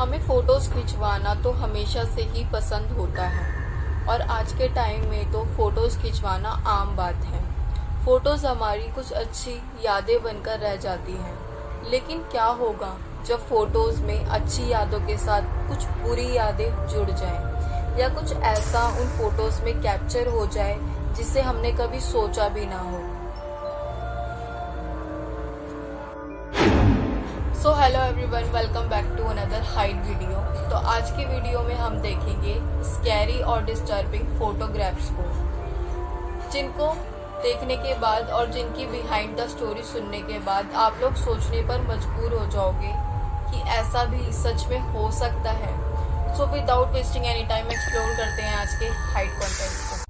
हमें फ़ोटोज़ खिंचवाना तो हमेशा से ही पसंद होता है और आज के टाइम में तो फ़ोटोज़ खिंचवाना आम बात है। फ़ोटोज़ हमारी कुछ अच्छी यादें बनकर रह जाती हैं। लेकिन क्या होगा जब फ़ोटोज़ में अच्छी यादों के साथ कुछ बुरी यादें जुड़ जाएं या कुछ ऐसा उन फ़ोटोज़ में कैप्चर हो जाए जिसे हमने कभी सोचा भी ना हो। So hello everyone, welcome back to another hide video. तो आज की वीडियो में हम देखेंगे स्कैरी और डिस्टर्बिंग फोटोग्राफ्स को, जिनको देखने के बाद और जिनकी बिहाइंड द स्टोरी सुनने के बाद आप लोग सोचने पर मजबूर हो जाओगे कि ऐसा भी सच में हो सकता है। So without wasting any time explore करते हैं आज के हाइड कंटेंट को।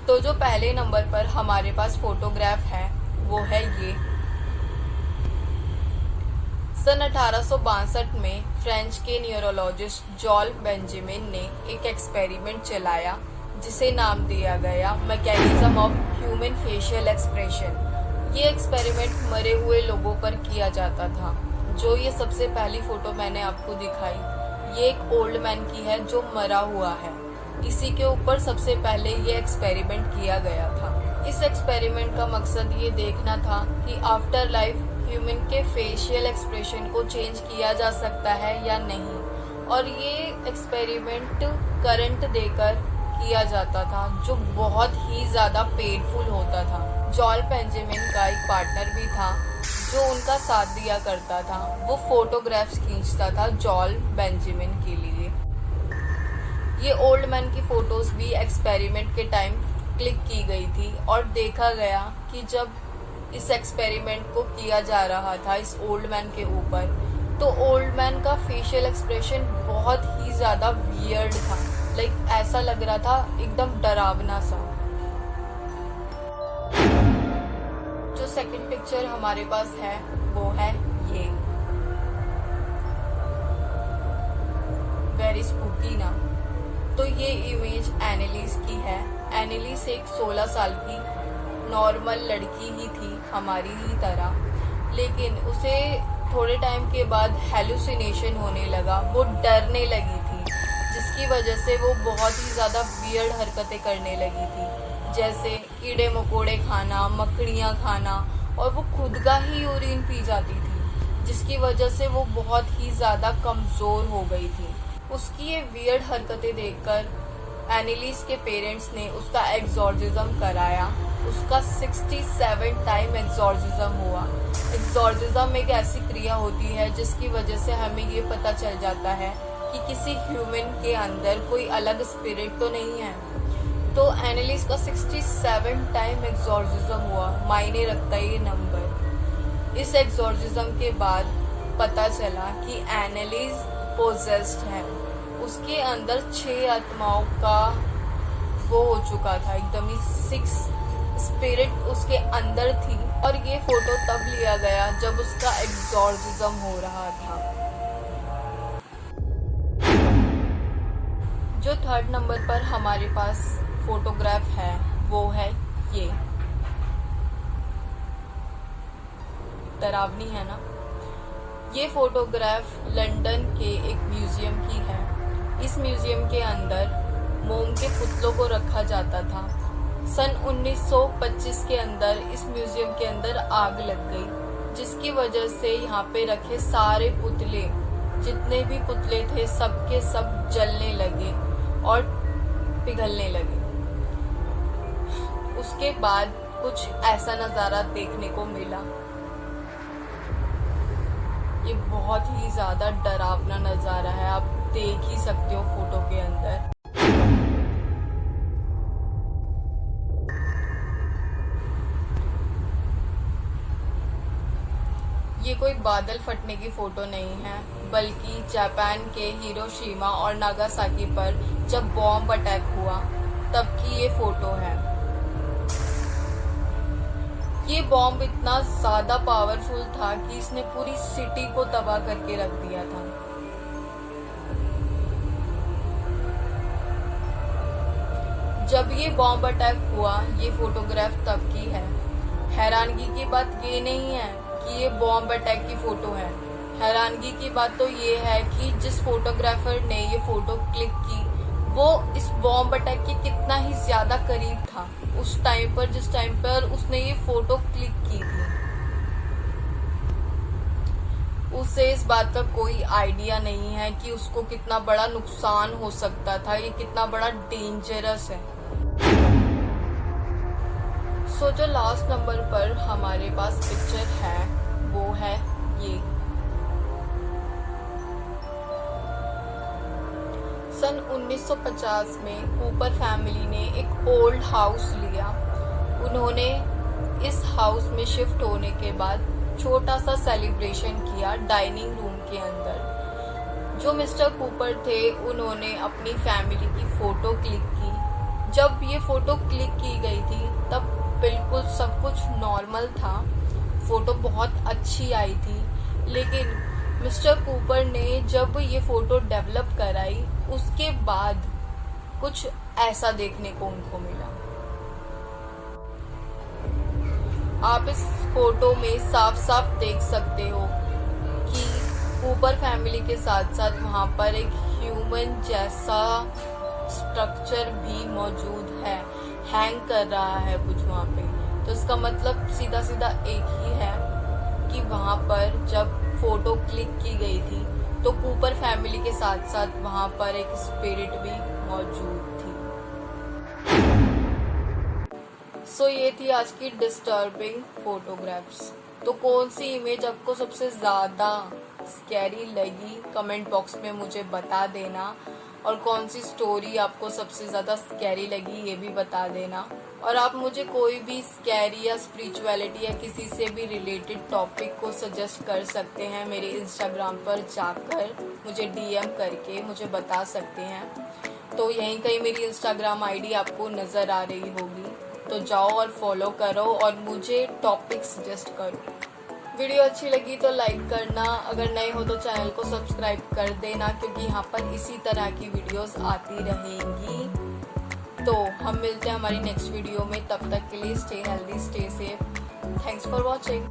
तो जो पहले नंबर पर हमारे पास फोटोग्राफ है वो है ये। सन 1862 में फ्रेंच के न्यूरोलॉजिस्ट जॉल बेंजामिन ने एक एक्सपेरिमेंट चलाया जिसे नाम दिया गया mechanism of human facial expression. ये एक्सपेरिमेंट मरे हुए लोगों पर किया जाता था। जो ये सबसे पहली फोटो मैंने आपको दिखाई, ये एक ओल्ड मैन की है जो मरा हुआ है। इसी के ऊपर सबसे पहले ये एक्सपेरिमेंट किया गया था। इस एक्सपेरिमेंट का मकसद ये देखना था कि आफ्टर लाइफ ह्यूमन के फेशियल एक्सप्रेशन को चेंज किया जा सकता है या नहीं। और ये एक्सपेरिमेंट करंट देकर किया जाता था जो बहुत ही ज़्यादा पेनफुल होता था। जॉल बेंजामिन का एक पार्टनर भी था जो उनका साथ दिया करता था। वो फोटोग्राफ्स खींचता था जॉल बेंजामिन के लिए। ये ओल्ड मैन की फोटोज भी एक्सपेरिमेंट के टाइम क्लिक की गई थी और देखा गया कि जब इस एक्सपेरिमेंट को किया जा रहा था इस ओल्ड मैन के ऊपर, तो ओल्ड मैन का फेशियल एक्सप्रेशन बहुत ही ज़्यादा वियर्ड था। लाइक ऐसा लग रहा था एकदम डरावना सा। जो सेकंड पिक्चर हमारे पास है वो है ये। वेरी स्पूकी ना। तो ये इमेज एनालिस की है। एनालिस एक 16 साल की नॉर्मल लड़की ही थी हमारी ही तरह, लेकिन उसे थोड़े टाइम के बाद हेलुसिनेशन होने लगा। वो डरने लगी थी, जिसकी वजह से वो बहुत ही ज़्यादा वियर्ड हरकतें करने लगी थी, जैसे कीड़े मकोड़े खाना, मकड़ियाँ खाना, और वो खुद का ही यूरिन पी जाती थी, जिसकी वजह से वो बहुत ही ज़्यादा कमज़ोर हो गई थी। उसकी ये वियर्ड हरकतें देखकर एनालिस के पेरेंट्स ने उसका एक्सॉर्सिज्म कराया। उसका 67 टाइम एक्सॉर्सिज्म हुआ। एक्सॉर्सिज्म एक ऐसी क्रिया होती है जिसकी वजह से हमें ये पता चल जाता है कि किसी ह्यूमन के अंदर कोई अलग स्पिरिट तो नहीं है। तो एनालिस का 67 टाइम एक्सॉर्सिज्म हुआ। मायने रखता है ये नंबर। इस एक्सॉर्सिज्म के बाद पता चला कि एनालिस पोजेस्ड है। उसके अंदर 6 आत्माओं का वो हो चुका था, एकदम ही 6 स्पिरिट उसके अंदर थी। और ये फोटो तब लिया गया जब उसका एक्सॉर्सिज्म हो रहा था। जो थर्ड नंबर पर हमारे पास फोटोग्राफ है वो है ये। डरावनी है ना। ये फोटोग्राफ लंदन के एक म्यूजियम की है। इस म्यूजियम के अंदर मोम के पुतलों को रखा जाता था। सन 1925 के अंदर इस म्यूजियम के अंदर आग लग गई, जिसकी वजह से यहाँ पे रखे सारे पुतले, जितने भी पुतले थे, सब के सब जलने लगे और पिघलने लगे। उसके बाद कुछ ऐसा नज़ारा देखने को मिला। ये बहुत ही ज़्यादा डरावना नज़ारा है, आप देख ही सकते हो फोटो के अंदर। ये कोई बादल फटने की फोटो नहीं है, बल्कि जापान के हिरोशिमा और नागासाकी पर जब बॉम्ब अटैक हुआ तब की ये फोटो है। ये बॉम्ब इतना ज़्यादा पावरफुल था कि इसने पूरी सिटी को तबाह करके रख दिया था। जब ये बॉम्ब अटैक हुआ, ये फोटोग्राफ तब की है। हैरानगी की बात ये नहीं है कि ये बॉम्ब अटैक की फोटो है। हैरानगी की बात तो ये है कि जिस फोटोग्राफर ने ये फोटो क्लिक की वो इस बॉम्ब अटैक के कितना ही ज्यादा करीब था उस टाइम पर, जिस टाइम पर उसने ये फोटो क्लिक की थी। उसे इस बात का कोई आइडिया नहीं है कि उसको कितना बड़ा नुकसान हो सकता था, ये कितना बड़ा डेंजरस है। सो जो लास्ट नंबर पर हमारे पास पिक्चर है वो है ये। सन 1950 में कूपर फैमिली ने एक ओल्ड हाउस लिया। उन्होंने इस हाउस में शिफ्ट होने के बाद छोटा सा सेलिब्रेशन किया डाइनिंग रूम के अंदर। जो मिस्टर कूपर थे उन्होंने अपनी फैमिली की फोटो क्लिक की। जब ये फोटो क्लिक की गई थी तब बिल्कुल सब कुछ नॉर्मल था, फोटो बहुत अच्छी आई थी। लेकिन मिस्टर कूपर ने जब ये फोटो डेवलप कराई उसके बाद कुछ ऐसा देखने को उनको मिला। आप इस फोटो में साफ साफ देख सकते हो कि कूपर फैमिली के साथ साथ वहां पर एक ह्यूमन जैसा स्ट्रक्चर भी मौजूद है, हैंग कर रहा है कुछ वहां पे। तो इसका मतलब सीधा सीधा एक ही है कि वहां पर जब फोटो क्लिक की गई थी तो कूपर फैमिली के साथ साथ वहां पर एक स्पिरिट भी मौजूद थी। सो ये थी आज की डिस्टर्बिंग फोटोग्राफ्स। तो कौन सी इमेज आपको सबसे ज्यादा स्कैरी लगी कमेंट बॉक्स में मुझे बता देना, और कौन सी स्टोरी आपको सबसे ज्यादा स्कैरी लगी ये भी बता देना। और आप मुझे कोई भी स्कैरी या स्पिरिचुअलिटी या किसी से भी रिलेटेड टॉपिक को सजेस्ट कर सकते हैं। मेरे इंस्टाग्राम पर जाकर मुझे डीएम करके मुझे बता सकते हैं। तो यहीं कहीं मेरी इंस्टाग्राम आईडी आपको नजर आ रही होगी, तो जाओ और फॉलो करो और मुझे टॉपिक सजेस्ट करो। वीडियो अच्छी लगी तो लाइक करना, अगर नए हो तो चैनल को सब्सक्राइब कर देना, क्योंकि यहाँ पर इसी तरह की वीडियोस आती रहेंगी। तो हम मिलते हैं हमारी नेक्स्ट वीडियो में, तब तक के लिए stay healthy, stay safe. Thanks for watching.